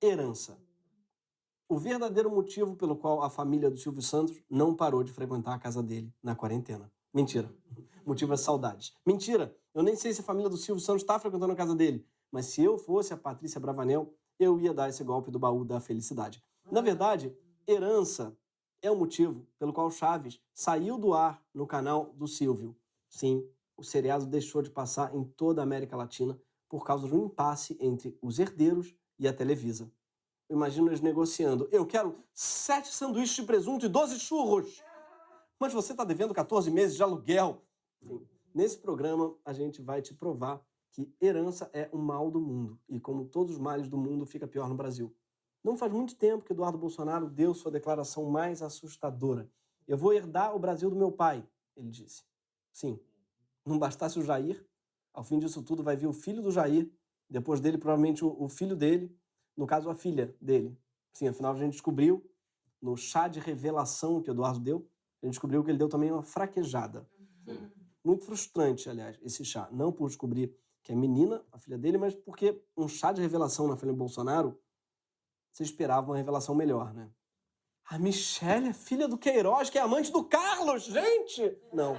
Herança. O verdadeiro motivo pelo qual a família do Silvio Santos não parou de frequentar a casa dele na quarentena. Mentira. O motivo é saudades. Mentira. Eu nem sei se a família do Silvio Santos está frequentando a casa dele. Mas se eu fosse a Patrícia Bravanel, eu ia dar esse golpe do baú da felicidade. Na verdade, herança é o motivo pelo qual Chaves saiu do ar no canal do Silvio. Sim, o seriado deixou de passar em toda a América Latina por causa de um impasse entre os herdeiros e a Televisa. Eu imagino eles negociando. Eu quero 7 sanduíches de presunto e 12 churros. Mas você está devendo 14 meses de aluguel. Enfim, nesse programa, a gente vai te provar que herança é o mal do mundo. E como todos os males do mundo, fica pior no Brasil. Não faz muito tempo que Eduardo Bolsonaro deu sua declaração mais assustadora. Eu vou herdar o Brasil do meu pai, ele disse. Sim, não bastasse o Jair, ao fim disso tudo vai vir o filho do Jair, depois dele provavelmente o filho dele, no caso a filha dele. Sim, afinal a gente descobriu, no chá de revelação que o Eduardo deu, a gente descobriu que ele deu também uma fraquejada. Muito frustrante, aliás, esse chá. Não por descobrir que é menina, a filha dele, mas porque um chá de revelação na família Bolsonaro, você esperava uma revelação melhor, né? A Michelle é filha do Queiroz, que é amante do Carlos, gente! Não.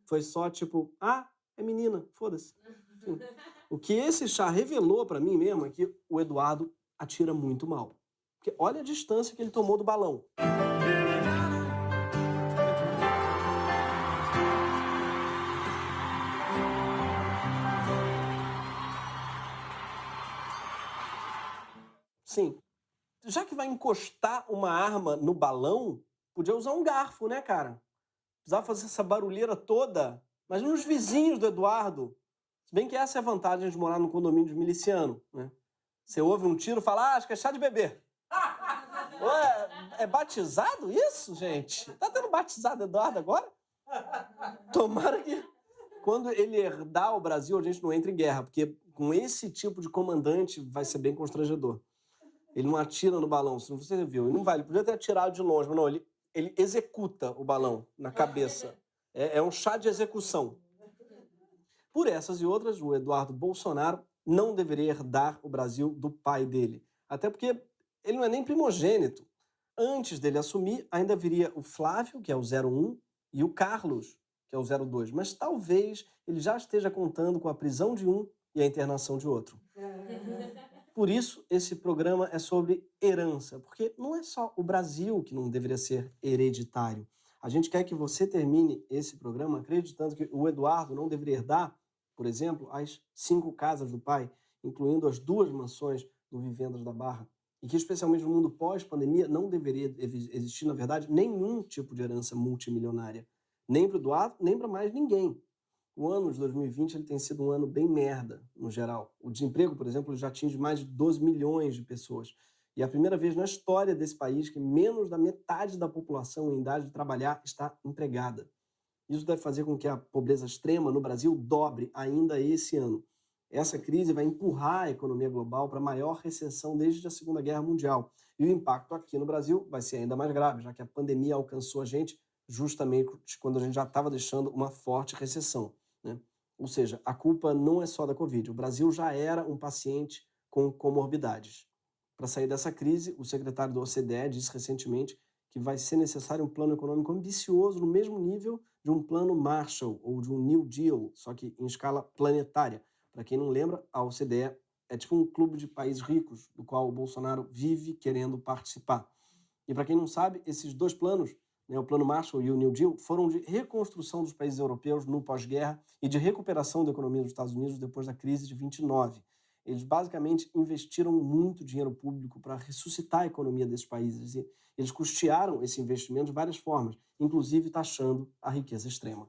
Foi só tipo, é menina, foda-se. O que esse chá revelou pra mim mesmo é que o Eduardo atira muito mal. Porque olha a distância que ele tomou do balão. Sim. Já que vai encostar uma arma no balão, podia usar um garfo, né, cara? Precisava fazer essa barulheira toda. Imagina os vizinhos do Eduardo. Se bem que essa é a vantagem de morar num condomínio de miliciano, né? Você ouve um tiro e fala, acho que é chá de bebê. Ué, é batizado isso, gente? Tá tendo batizado Eduardo agora? Tomara que quando ele herdar o Brasil, a gente não entre em guerra, porque com esse tipo de comandante vai ser bem constrangedor. Ele não atira no balão, se você viu. Ele não vai, ele podia ter atirado de longe, mas não, ele executa o balão na cabeça. É um chá de execução. Por essas e outras, o Eduardo Bolsonaro não deveria herdar o Brasil do pai dele. Até porque ele não é nem primogênito. Antes dele assumir, ainda viria o Flávio, que é o 01, e o Carlos, que é o 02. Mas talvez ele já esteja contando com a prisão de um e a internação de outro. Por isso, esse programa é sobre herança, porque não é só o Brasil que não deveria ser hereditário. A gente quer que você termine esse programa acreditando que o Eduardo não deveria herdar, por exemplo, as 5 casas do pai, incluindo as 2 mansões do Vivendas da Barra, e que, especialmente no mundo pós-pandemia, não deveria existir, na verdade, nenhum tipo de herança multimilionária. Nem para o Eduardo, nem para mais ninguém. O ano de 2020 ele tem sido um ano bem merda, no geral. O desemprego, por exemplo, já atinge mais de 12 milhões de pessoas. E é a primeira vez na história desse país que menos da metade da população em idade de trabalhar está empregada. Isso deve fazer com que a pobreza extrema no Brasil dobre ainda esse ano. Essa crise vai empurrar a economia global para a maior recessão desde a Segunda Guerra Mundial. E o impacto aqui no Brasil vai ser ainda mais grave, já que a pandemia alcançou a gente justamente quando a gente já estava deixando uma forte recessão, né? Ou seja, a culpa não é só da Covid. O Brasil já era um paciente com comorbidades. Para sair dessa crise, o secretário da OCDE disse recentemente que vai ser necessário um plano econômico ambicioso no mesmo nível de um plano Marshall ou de um New Deal, só que em escala planetária. Para quem não lembra, a OCDE é tipo um clube de países ricos, do qual o Bolsonaro vive querendo participar. E para quem não sabe, esses 2 planos, né, o Plano Marshall e o New Deal, foram de reconstrução dos países europeus no pós-guerra e de recuperação da economia dos Estados Unidos depois da crise de 29. Eles basicamente investiram muito dinheiro público para ressuscitar a economia desses países e eles custearam esse investimento de várias formas, inclusive taxando a riqueza extrema,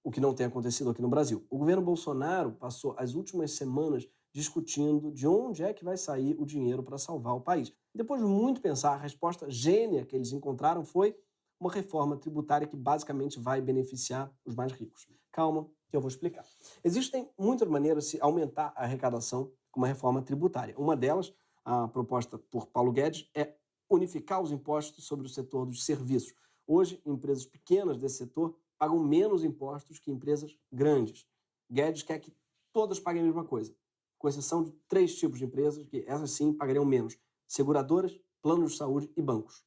o que não tem acontecido aqui no Brasil. O governo Bolsonaro passou as últimas semanas discutindo de onde é que vai sair o dinheiro para salvar o país. Depois de muito pensar, a resposta gênia que eles encontraram foi uma reforma tributária que basicamente vai beneficiar os mais ricos. Calma, que eu vou explicar. Existem muitas maneiras de se aumentar a arrecadação com uma reforma tributária. Uma delas, a proposta por Paulo Guedes, é unificar os impostos sobre o setor dos serviços. Hoje, empresas pequenas desse setor pagam menos impostos que empresas grandes. Guedes quer que todas paguem a mesma coisa. com exceção de 3 tipos de empresas, que essas sim pagariam menos: seguradoras, planos de saúde e bancos.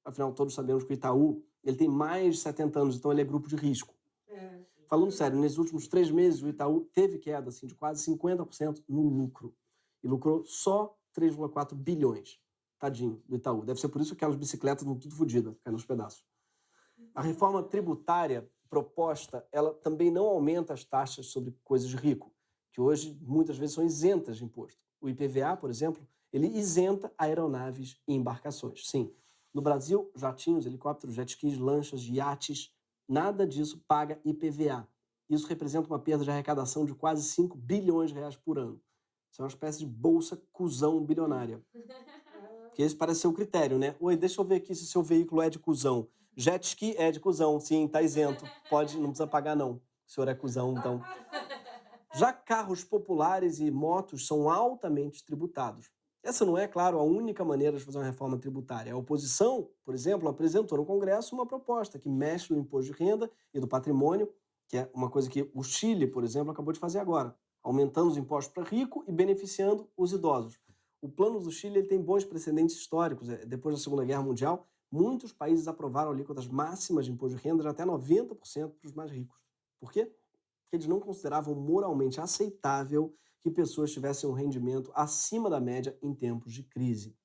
Afinal, todos sabemos que o Itaú ele tem mais de 70 anos, então ele é grupo de risco. Falando sério, nesses últimos 3 meses, o Itaú teve queda assim, de quase 50% no lucro. E lucrou só 3,4 bilhões. Tadinho do Itaú. Deve ser por isso que aquelas bicicletas estão tudo fodidas, caindo nos pedaços. A reforma tributária proposta, ela também não aumenta as taxas sobre coisas de rico, que hoje muitas vezes são isentas de imposto. O IPVA, por exemplo, ele isenta aeronaves e embarcações. Sim, no Brasil, jatinhos, helicópteros, jet skis, lanchas, iates, nada disso paga IPVA. Isso representa uma perda de arrecadação de quase 5 bilhões de reais por ano. Isso é uma espécie de bolsa cuzão bilionária. Que esse parece ser o critério, né? Oi, deixa eu ver aqui se seu veículo é de cuzão. Jet ski é de cuzão, sim, tá isento. Pode, não precisa pagar não. O senhor é cuzão, então. Já carros populares e motos são altamente tributados. Essa não é, claro, a única maneira de fazer uma reforma tributária. A oposição, por exemplo, apresentou no Congresso uma proposta que mexe no imposto de renda e do patrimônio, que é uma coisa que o Chile, por exemplo, acabou de fazer agora, aumentando os impostos para rico e beneficiando os idosos. O plano do Chile ele tem bons precedentes históricos. Depois da Segunda Guerra Mundial, muitos países aprovaram alíquotas máximas de imposto de renda de até 90% para os mais ricos. Por quê? Porque eles não consideravam moralmente aceitável que pessoas tivessem um rendimento acima da média em tempos de crise.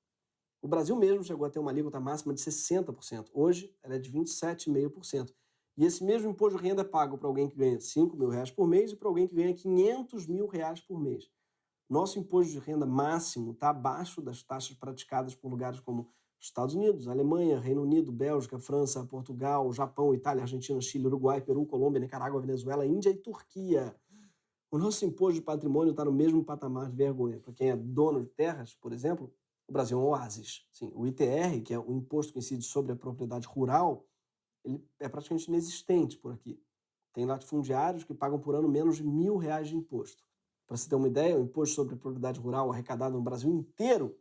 O Brasil mesmo chegou a ter uma alíquota máxima de 60%. Hoje, ela é de 27,5%. E esse mesmo imposto de renda é pago para alguém que ganha R$ 5.000 por mês e para alguém que ganha R$ 500.000 por mês. Nosso imposto de renda máximo está abaixo das taxas praticadas por lugares como Estados Unidos, Alemanha, Reino Unido, Bélgica, França, Portugal, Japão, Itália, Argentina, Chile, Uruguai, Peru, Colômbia, Nicarágua, Venezuela, Índia e Turquia. O nosso imposto de patrimônio está no mesmo patamar de vergonha. Para quem é dono de terras, por exemplo, o Brasil é um oásis. Sim, o ITR, que é o imposto que incide sobre a propriedade rural, ele é praticamente inexistente por aqui. Tem latifundiários que pagam por ano menos de R$ 1.000 de imposto. Para você ter uma ideia, o imposto sobre a propriedade rural arrecadado no Brasil inteiro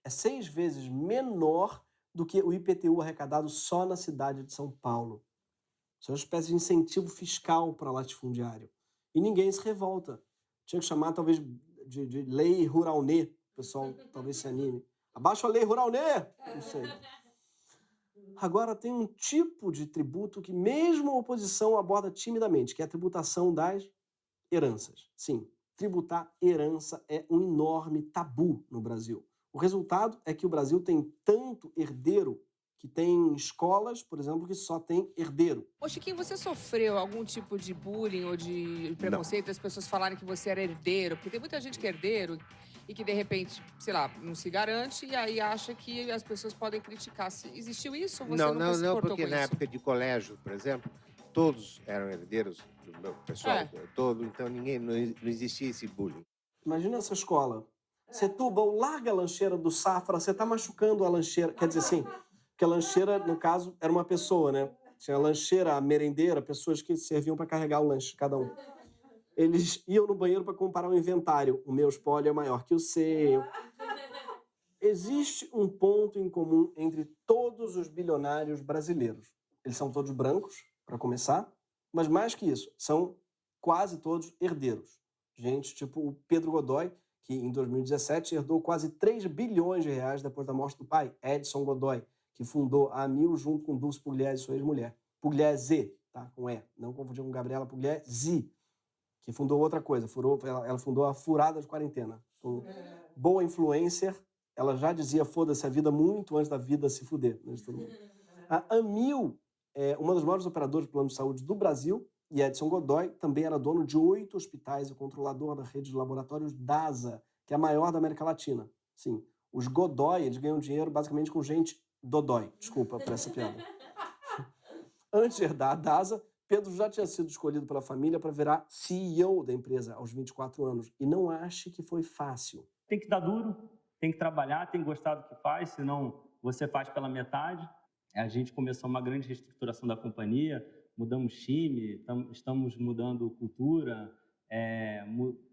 é 6 vezes menor do que o IPTU arrecadado só na cidade de São Paulo. Isso é uma espécie de incentivo fiscal para latifundiário. E ninguém se revolta. Tinha que chamar, talvez, de lei Rouanet. O pessoal talvez se anime. Abaixa a lei Rouanet! Não sei. Agora, tem um tipo de tributo que mesmo a oposição aborda timidamente, que é a tributação das heranças. Sim, tributar herança é um enorme tabu no Brasil. O resultado é que o Brasil tem tanto herdeiro que tem escolas, por exemplo, que só tem herdeiro. Ô, Chiquinho, você sofreu algum tipo de bullying ou de preconceito das pessoas falarem que você era herdeiro? Porque tem muita gente que é herdeiro e que, de repente, sei lá, não se garante e aí acha que as pessoas podem criticar. Existiu isso ou você nunca se Não, importou porque com na isso? época de colégio, por exemplo, todos eram herdeiros do meu pessoal todo, então não existia esse bullying. Imagina essa escola. Setúbal, larga a lancheira do Safra, você está machucando a lancheira. Quer dizer assim, que a lancheira, no caso, era uma pessoa, né? Tinha a lancheira, a merendeira, pessoas que serviam para carregar o lanche, cada um. Eles iam no banheiro para comparar o inventário. O meu espólio é maior que o seu. Existe um ponto em comum entre todos os bilionários brasileiros. Eles são todos brancos, para começar, mas mais que isso, são quase todos herdeiros. Gente tipo o Pedro Godoy, que em 2017 herdou quase 3 bilhões de reais depois da morte do pai, Edson Godoy, que fundou a Amil junto com Dulce Pugliese, sua ex-mulher. Pugliese, tá? Com E, não confundir com Gabriela Pugliese, que fundou outra coisa. Ela fundou a Furada de Quarentena. Boa influencer, ela já dizia foda-se a vida muito antes da vida se fuder. Né, de todo mundo. A Amil é uma das maiores operadoras de plano de saúde do Brasil e Edson Godoy também era dono de 8 hospitais e controlador da rede de laboratórios DASA, que é a maior da América Latina. Sim, os Godoy, eles ganham dinheiro basicamente com gente dodói. Desculpa por essa piada. Antes de herdar a DASA, Pedro já tinha sido escolhido pela família para virar CEO da empresa aos 24 anos. E não ache que foi fácil. Tem que dar duro, tem que trabalhar, tem que gostar do que faz, senão você faz pela metade. A gente começou uma grande reestruturação da companhia, mudamos time, estamos mudando cultura,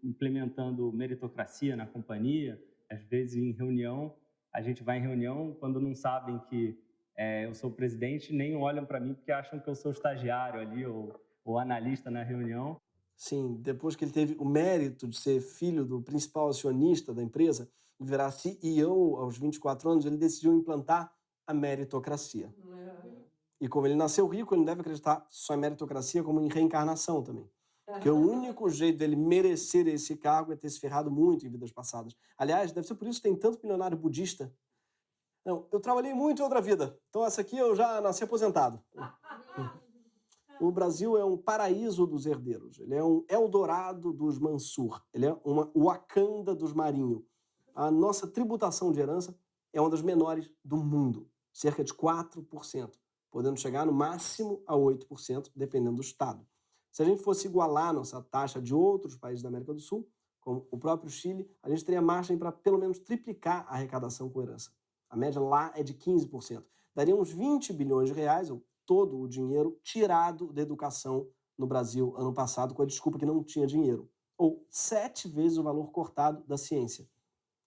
implementando meritocracia na companhia. Às vezes, em reunião, a gente vai em reunião quando não sabem que eu sou o presidente, nem olham para mim porque acham que eu sou estagiário ali ou analista na reunião. Sim, depois que ele teve o mérito de ser filho do principal acionista da empresa e virar CEO aos 24 anos, ele decidiu implantar a meritocracia. E como ele nasceu rico, ele não deve acreditar só em meritocracia, como em reencarnação também. Porque o único jeito dele merecer esse cargo é ter se ferrado muito em vidas passadas. Aliás, deve ser por isso que tem tanto milionário budista. Não, eu trabalhei muito em outra vida, então essa aqui eu já nasci aposentado. O Brasil é um paraíso dos herdeiros. Ele é um Eldorado dos Mansur. Ele é uma Wakanda dos Marinho. A nossa tributação de herança é uma das menores do mundo, cerca de 4%, podendo chegar no máximo a 8%, dependendo do estado. Se a gente fosse igualar a nossa taxa de outros países da América do Sul, como o próprio Chile, a gente teria margem para pelo menos triplicar a arrecadação com herança. A média lá é de 15%. Daria uns 20 bilhões de reais, ou todo o dinheiro tirado da educação no Brasil ano passado, com a desculpa que não tinha dinheiro. Ou 7 vezes o valor cortado da ciência.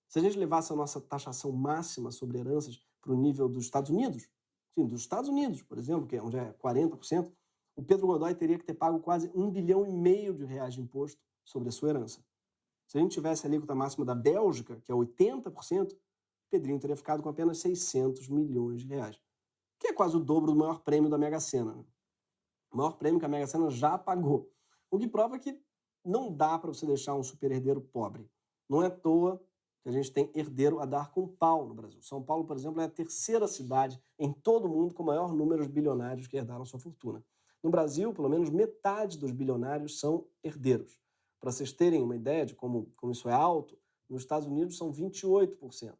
Se a gente levasse a nossa taxação máxima sobre heranças para o nível dos Estados Unidos, sim, dos Estados Unidos, por exemplo, que é onde é 40%, o Pedro Godoy teria que ter pago quase 1,5 bilhão de reais de imposto sobre a sua herança. Se a gente tivesse a alíquota máxima da Bélgica, que é 80%, Pedrinho teria ficado com apenas 600 milhões de reais, que é quase o dobro do maior prêmio da Mega Sena. Né? O maior prêmio que a Mega Sena já pagou. O que prova que não dá para você deixar um super herdeiro pobre. Não é à toa que a gente tem herdeiro a dar com pau no Brasil. São Paulo, por exemplo, é a terceira cidade em todo o mundo com o maior número de bilionários que herdaram sua fortuna. No Brasil, pelo menos metade dos bilionários são herdeiros. Para vocês terem uma ideia de como isso é alto, nos Estados Unidos são 28%.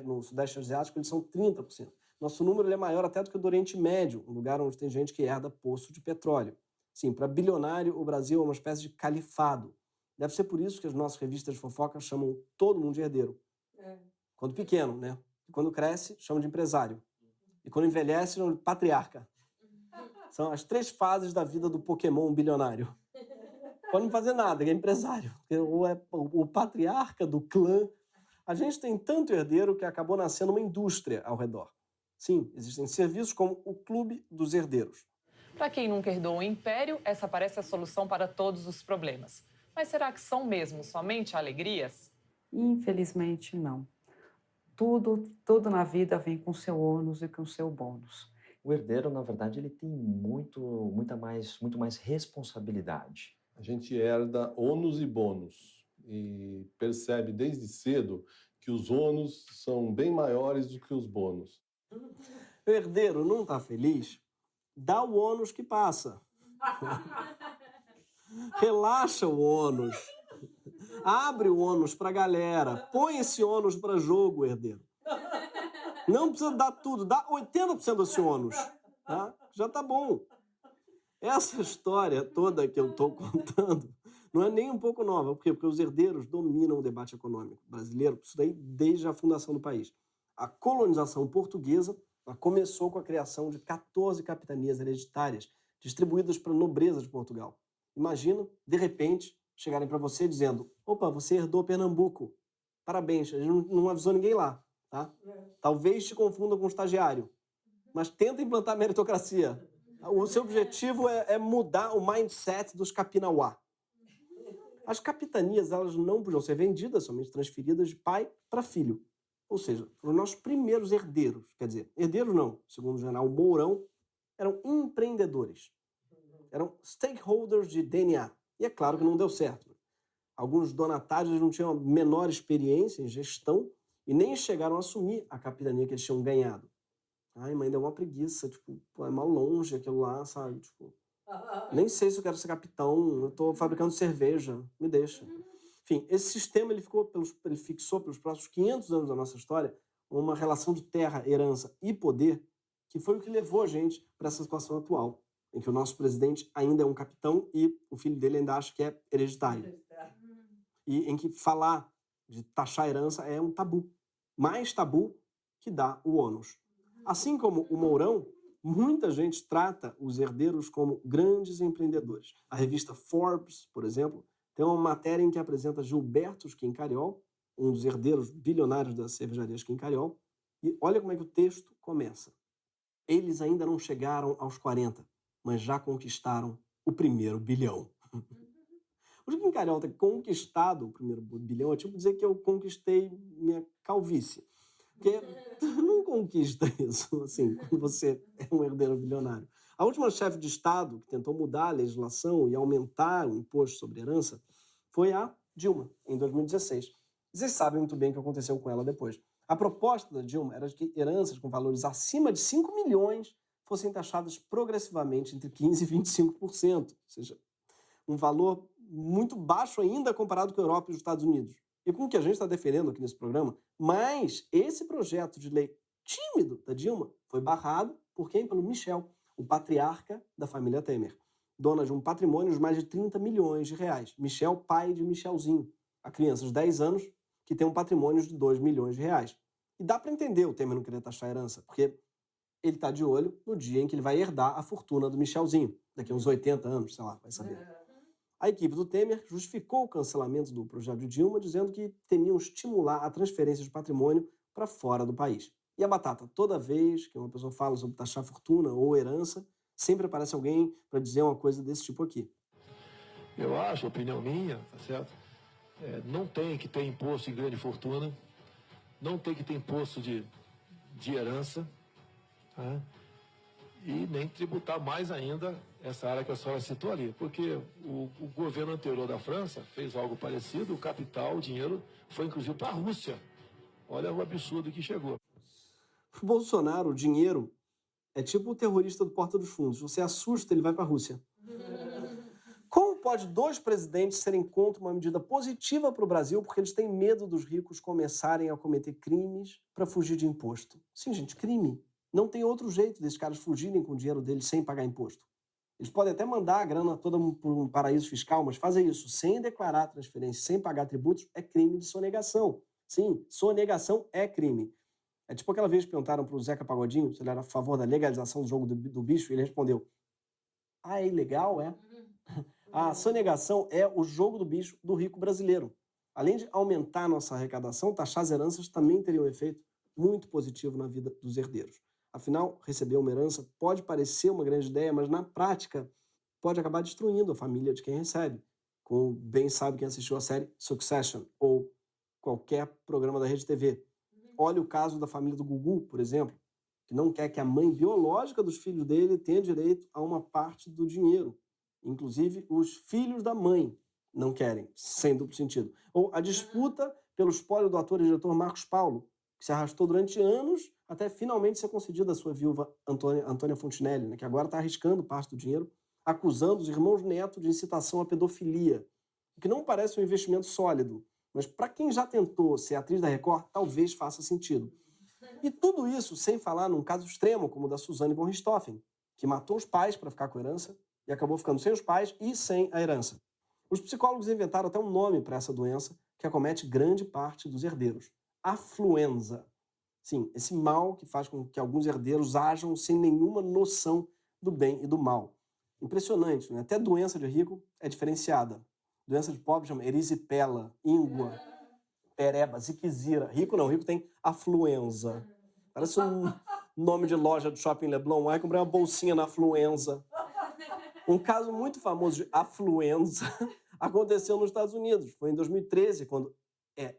No Sudeste Asiático, eles são 30%. Nosso número é maior até do que o do Oriente Médio, um lugar onde tem gente que herda poço de petróleo. Sim, para bilionário, o Brasil é uma espécie de califado. Deve ser por isso que as nossas revistas de fofoca chamam todo mundo de herdeiro. Quando pequeno, né? E quando cresce, chamam de empresário. E quando envelhece, chamam de patriarca. São as 3 fases da vida do Pokémon bilionário. Pode não fazer nada, é empresário. Ou é o patriarca do clã. A gente tem tanto herdeiro que acabou nascendo uma indústria ao redor. Sim, existem serviços como o Clube dos Herdeiros. Para quem nunca herdou um império, essa parece a solução para todos os problemas. Mas será que são mesmo somente alegrias? Infelizmente, não. Tudo na vida vem com seu ônus e com seu bônus. O herdeiro, na verdade, ele tem muito mais responsabilidade. A gente herda ônus e bônus e percebe desde cedo que os ônus são bem maiores do que os bônus. O herdeiro não está feliz? Dá o ônus que passa. Relaxa o ônus. Abre o ônus para a galera. Põe esse ônus para jogo, herdeiro. Não precisa dar tudo. Dá 80% desse ônus. Tá? Já tá bom. Essa história toda que eu estou contando não é nem um pouco nova. Por quê? Porque os herdeiros dominam o debate econômico brasileiro. Isso daí desde a fundação do país. A colonização portuguesa começou com a criação de 14 capitanias hereditárias distribuídas para a nobreza de Portugal. Imagina, de repente, chegarem para você dizendo: opa, você herdou Pernambuco. Parabéns, a gente não avisou ninguém lá. Tá? Talvez te confundam com um estagiário, mas tenta implantar a meritocracia. O seu objetivo é mudar o mindset dos capinauá. As capitanias elas não podiam ser vendidas, somente transferidas de pai para filho. Ou seja, os nossos primeiros herdeiros, quer dizer, herdeiros não, segundo o general Mourão, eram empreendedores. Eram stakeholders de DNA. E é claro que não deu certo. Alguns donatários não tinham a menor experiência em gestão e nem chegaram a assumir a capitania que eles tinham ganhado. Ai, mas ainda é uma preguiça, tipo, pô, é mal longe aquilo lá, sabe? Tipo, nem sei se eu quero ser capitão, eu tô fabricando cerveja, me deixa. Enfim, esse sistema ele fixou pelos próximos 500 anos da nossa história uma relação de terra, herança e poder que foi o que levou a gente para essa situação atual, em que o nosso presidente ainda é um capitão e o filho dele ainda acha que é hereditário. E em que falar de taxar a herança é um tabu. Mais tabu que dá o ônus. Assim como o Mourão, muita gente trata os herdeiros como grandes empreendedores. A revista Forbes, por exemplo, tem uma matéria em que apresenta Gilberto Schincariol, um dos herdeiros bilionários da cervejaria Schincariol, e olha como é que o texto começa. Eles ainda não chegaram aos 40, mas já conquistaram o primeiro bilhão. O Joaquim Carioca ter conquistado o primeiro bilhão é tipo dizer que eu conquistei minha calvície. Porque tu não conquista isso, assim, quando você é um herdeiro bilionário. A última chefe de Estado que tentou mudar a legislação e aumentar o imposto sobre herança foi a Dilma, em 2016. Vocês sabem muito bem o que aconteceu com ela depois. A proposta da Dilma era de que heranças com valores acima de 5 milhões fossem taxadas progressivamente entre 15% e 25%. Ou seja, um valor muito baixo ainda comparado com a Europa e os Estados Unidos. E com o que a gente está defendendo aqui nesse programa, mas esse projeto de lei tímido da Dilma foi barrado por quem? Pelo Michel, o patriarca da família Temer, dona de um patrimônio de mais de 30 milhões de reais. Michel, pai de Michelzinho, a criança de 10 anos que tem um patrimônio de 2 milhões de reais. E dá para entender o Temer não querer taxar a herança, porque ele está de olho no dia em que ele vai herdar a fortuna do Michelzinho, daqui a uns 80 anos, sei lá, vai saber. A equipe do Temer justificou o cancelamento do projeto de Dilma, dizendo que temiam estimular a transferência de patrimônio para fora do país. E a batata, toda vez que uma pessoa fala sobre taxar fortuna ou herança, sempre aparece alguém para dizer uma coisa desse tipo aqui. Eu acho, opinião minha, tá certo? Não tem que ter imposto de grande fortuna, não tem que ter imposto de herança, tá? E nem tributar mais ainda essa área que a senhora citou ali, porque o governo anterior da França fez algo parecido, o capital, o dinheiro, foi inclusive para a Rússia. Olha o absurdo que chegou. O Bolsonaro, o dinheiro, é tipo o terrorista do Porta dos Fundos. Você assusta, ele vai para a Rússia. Como pode 2 presidentes serem contra uma medida positiva para o Brasil porque eles têm medo dos ricos começarem a cometer crimes para fugir de imposto? Sim, gente, crime. Não tem outro jeito desses caras fugirem com o dinheiro deles sem pagar imposto. Eles podem até mandar a grana toda para um paraíso fiscal, mas fazer isso sem declarar transferência, sem pagar tributos, é crime de sonegação. Sim, sonegação é crime. É tipo aquela vez que perguntaram para o Zeca Pagodinho se ele era a favor da legalização do jogo do bicho, e ele respondeu: ah, é ilegal, é? A sonegação é o jogo do bicho do rico brasileiro. Além de aumentar nossa arrecadação, taxar as heranças também teria um efeito muito positivo na vida dos herdeiros. Afinal, receber uma herança pode parecer uma grande ideia, mas na prática pode acabar destruindo a família de quem recebe. Como bem sabe quem assistiu a série Succession ou qualquer programa da Rede TV. Olha o caso da família do Gugu, por exemplo, que não quer que a mãe biológica dos filhos dele tenha direito a uma parte do dinheiro. Inclusive, os filhos da mãe não querem, sem duplo sentido. Ou a disputa pelo espólio do ator e diretor Marcos Paulo, que se arrastou durante anos até finalmente ser concedido à sua viúva Antônia Fontinelli, né, que agora está arriscando parte do dinheiro, acusando os irmãos Neto de incitação à pedofilia, o que não parece um investimento sólido, mas para quem já tentou ser atriz da Record, talvez faça sentido. E tudo isso sem falar num caso extremo, como o da Suzane von Richthofen, que matou os pais para ficar com a herança e acabou ficando sem os pais e sem a herança. Os psicólogos inventaram até um nome para essa doença que acomete grande parte dos herdeiros: afluenza. Sim, esse mal que faz com que alguns herdeiros ajam sem nenhuma noção do bem e do mal. Impressionante, né? Até doença de rico é diferenciada. Doença de pobre chama erisipela, íngua, pereba, ziquezira. Rico não, rico tem afluenza. Parece um nome de loja do Shopping Leblon. Aí comprei uma bolsinha na afluenza. Um caso muito famoso de afluenza aconteceu nos Estados Unidos. Foi em 2013, quando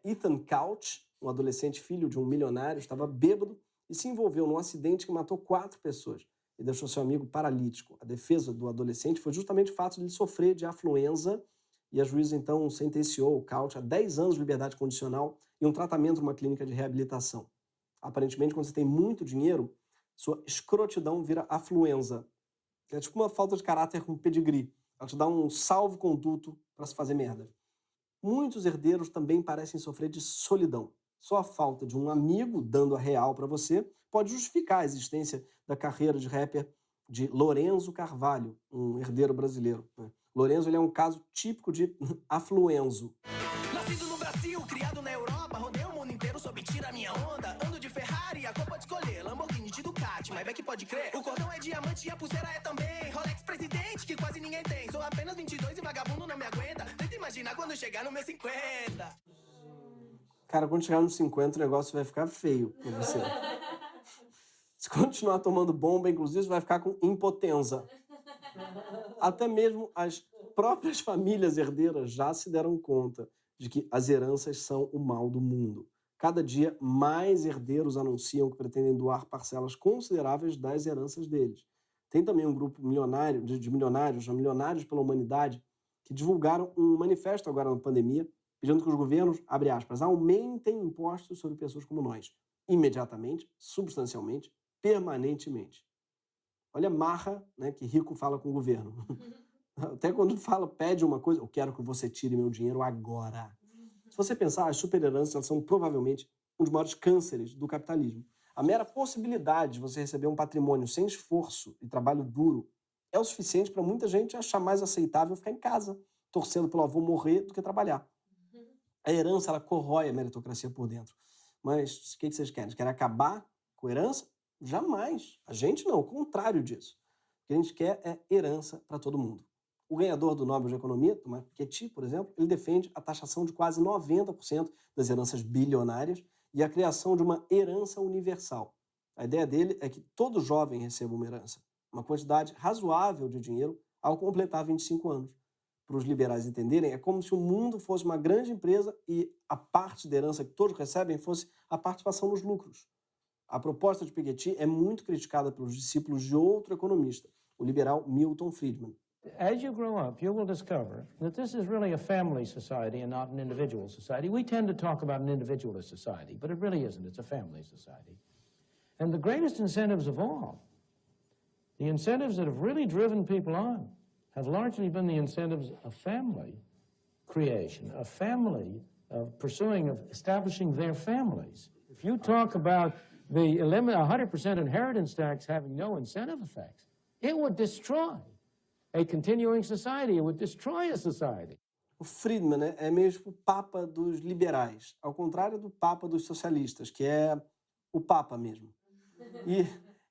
Ethan Couch, um adolescente filho de um milionário, estava bêbado e se envolveu num acidente que matou 4 pessoas e deixou seu amigo paralítico. A defesa do adolescente foi justamente o fato de ele sofrer de afluenza, e a juíza então sentenciou o Couch a 10 anos de liberdade condicional e um tratamento numa clínica de reabilitação. Aparentemente, quando você tem muito dinheiro, sua escrotidão vira afluenza. É tipo uma falta de caráter com pedigree. Ela te dá um salvo-conduto para se fazer merda. Muitos herdeiros também parecem sofrer de solidão. Só a falta de um amigo dando a real para você pode justificar a existência da carreira de rapper de Lorenzo Carvalho, um herdeiro brasileiro, né? Lorenzo, ele é um caso típico de afluenzo. Nascido no Brasil, criado na Europa, rodei o mundo inteiro, soube tirar minha onda. Ando de Ferrari, a cor pode escolher, Lamborghini de Ducati, Maybach pode crer. O cordão é diamante e a pulseira é também. Rolex presidente, que quase ninguém tem. Sou apenas 22 e vagabundo não me aguenta. Tenta imaginar quando chegar no meu 50. Cara, quando chegar nos 50, o negócio vai ficar feio pra você. Se continuar tomando bomba, inclusive, você vai ficar com impotenza. Até mesmo as próprias famílias herdeiras já se deram conta de que as heranças são o mal do mundo. Cada dia, mais herdeiros anunciam que pretendem doar parcelas consideráveis das heranças deles. Tem também um grupo milionário, de milionários, milionários pela humanidade, que divulgaram um manifesto agora na pandemia, pedindo que os governos, abre aspas, aumentem impostos sobre pessoas como nós, imediatamente, substancialmente, permanentemente. Olha a marra, né, que rico fala com o governo. Até quando pede uma coisa, eu quero que você tire meu dinheiro agora. Se você pensar, as superheranças são provavelmente um dos maiores cânceres do capitalismo. A mera possibilidade de você receber um patrimônio sem esforço e trabalho duro é o suficiente para muita gente achar mais aceitável ficar em casa, torcendo pelo avô morrer do que trabalhar. A herança, ela corrói a meritocracia por dentro. Mas o que vocês querem? Vocês querem acabar com a herança? Jamais. A gente não, o contrário disso. O que a gente quer é herança para todo mundo. O ganhador do Nobel de Economia, Thomas Piketty, por exemplo, ele defende a taxação de quase 90% das heranças bilionárias e a criação de uma herança universal. A ideia dele é que todo jovem receba uma herança, uma quantidade razoável de dinheiro ao completar 25 anos. Para os liberais entenderem, é como se o mundo fosse uma grande empresa e a parte da herança que todos recebem fosse a participação nos lucros. A proposta de Piketty é muito criticada pelos discípulos de outro economista, o liberal Milton Friedman. As you grow up, you will discover that this is really a family society and not an individual society. We tend to talk about an individualist society, but it really isn't. It's a family society. And the greatest incentives of all, the incentives that have really driven people on, have largely been the incentives of family creation, of family, of pursuing, of establishing their families. If you talk about the 100% inheritance tax having no incentive effects, it would destroy a continuing society. It would destroy a society. O Friedman, né, é mesmo o papa dos liberais, ao contrário do papa dos socialistas, que é o papa mesmo. E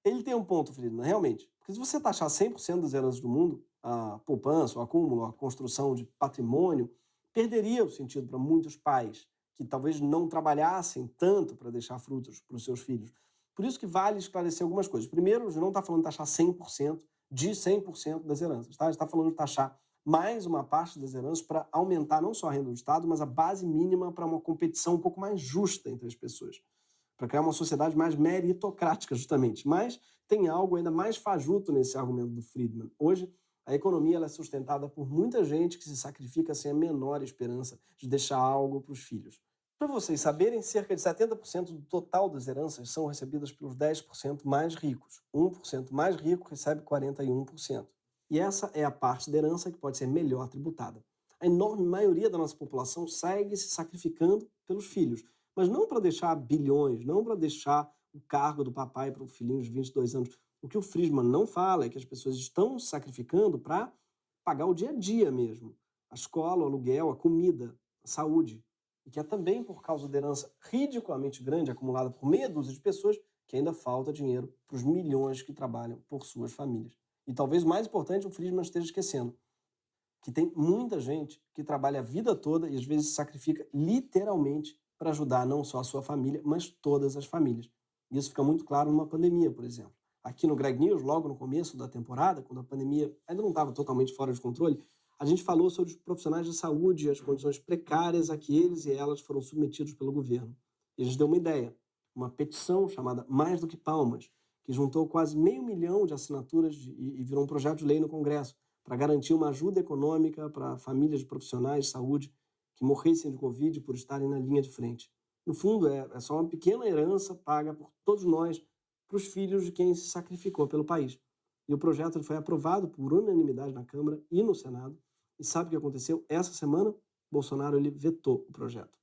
ele tem um ponto, Friedman, realmente. Porque se você taxar 100% das heranças do mundo, a poupança, o acúmulo, a construção de patrimônio, perderia o sentido para muitos pais que talvez não trabalhassem tanto para deixar frutos para os seus filhos. Por isso que vale esclarecer algumas coisas. Primeiro, a gente não está falando de taxar 100% de 100% das heranças. Tá? A gente está falando de taxar mais uma parte das heranças para aumentar não só a renda do Estado, mas a base mínima para uma competição um pouco mais justa entre as pessoas. Para criar uma sociedade mais meritocrática, justamente. Mas tem algo ainda mais fajuto nesse argumento do Friedman. Hoje, a economia ela é sustentada por muita gente que se sacrifica sem a menor esperança de deixar algo para os filhos. Para vocês saberem, cerca de 70% do total das heranças são recebidas pelos 10% mais ricos. 1% mais rico recebe 41%. E essa é a parte da herança que pode ser melhor tributada. A enorme maioria da nossa população segue se sacrificando pelos filhos, mas não para deixar bilhões, não para deixar o cargo do papai para o filhinho de 22 anos. O que o Friedman não fala é que as pessoas estão se sacrificando para pagar o dia a dia mesmo. A escola, o aluguel, a comida, a saúde. E que é também por causa da herança ridiculamente grande acumulada por meia dúzia de pessoas que ainda falta dinheiro para os milhões que trabalham por suas famílias. E talvez mais importante, o Friedman esteja esquecendo que tem muita gente que trabalha a vida toda e às vezes se sacrifica literalmente para ajudar não só a sua família, mas todas as famílias. E isso fica muito claro numa pandemia, por exemplo. Aqui no Greg News, logo no começo da temporada, quando a pandemia ainda não estava totalmente fora de controle, a gente falou sobre os profissionais de saúde e as condições precárias a que eles e elas foram submetidos pelo governo. E a gente deu uma ideia, uma petição chamada Mais do que Palmas, que juntou quase 500 mil de assinaturas e virou um projeto de lei no Congresso para garantir uma ajuda econômica para famílias de profissionais de saúde que morressem de Covid por estarem na linha de frente. No fundo, é só uma pequena herança paga por todos nós para os filhos de quem se sacrificou pelo país. E o projeto foi aprovado por unanimidade na Câmara e no Senado. E sabe o que aconteceu? Essa semana, Bolsonaro ele vetou o projeto.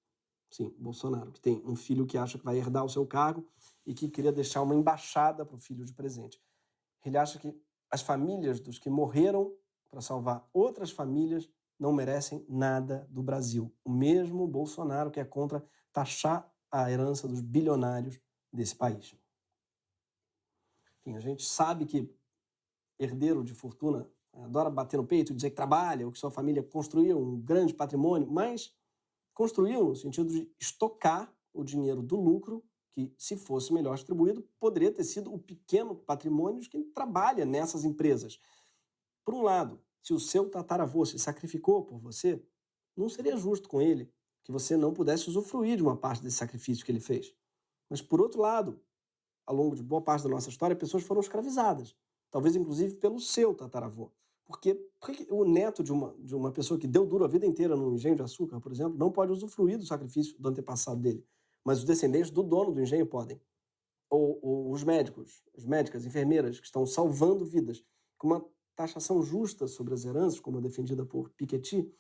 Sim, Bolsonaro, que tem um filho que acha que vai herdar o seu cargo e que queria deixar uma embaixada para o filho de presente. Ele acha que as famílias dos que morreram para salvar outras famílias não merecem nada do Brasil. O mesmo Bolsonaro que é contra taxar a herança dos bilionários desse país. Enfim, a gente sabe que herdeiro de fortuna adora bater no peito e dizer que trabalha ou que sua família construiu um grande patrimônio, mas construiu no sentido de estocar o dinheiro do lucro que, se fosse melhor distribuído, poderia ter sido o pequeno patrimônio de quem trabalha nessas empresas. Por um lado, Se o seu tataravô se sacrificou por você, não seria justo com ele que você não pudesse usufruir de uma parte desse sacrifício que ele fez. Mas, por outro lado, ao longo de boa parte da nossa história, pessoas foram escravizadas. Talvez, inclusive, pelo seu tataravô. Por que o neto de uma pessoa que deu duro a vida inteira no engenho de açúcar, por exemplo, não pode usufruir do sacrifício do antepassado dele? Mas os descendentes do dono do engenho podem. Ou os médicos, as médicas, enfermeiras, que estão salvando vidas. Com uma taxação justa sobre as heranças, como a defendida por Piketty,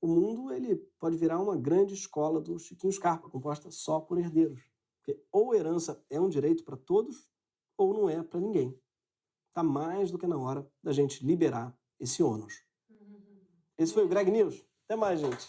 o mundo ele pode virar uma grande escola do Chiquinho Scarpa, composta só por herdeiros. Porque ou herança é um direito para todos, ou não é para ninguém. Está mais do que na hora da gente liberar esse ônus. Esse foi o Greg News. Até mais, gente.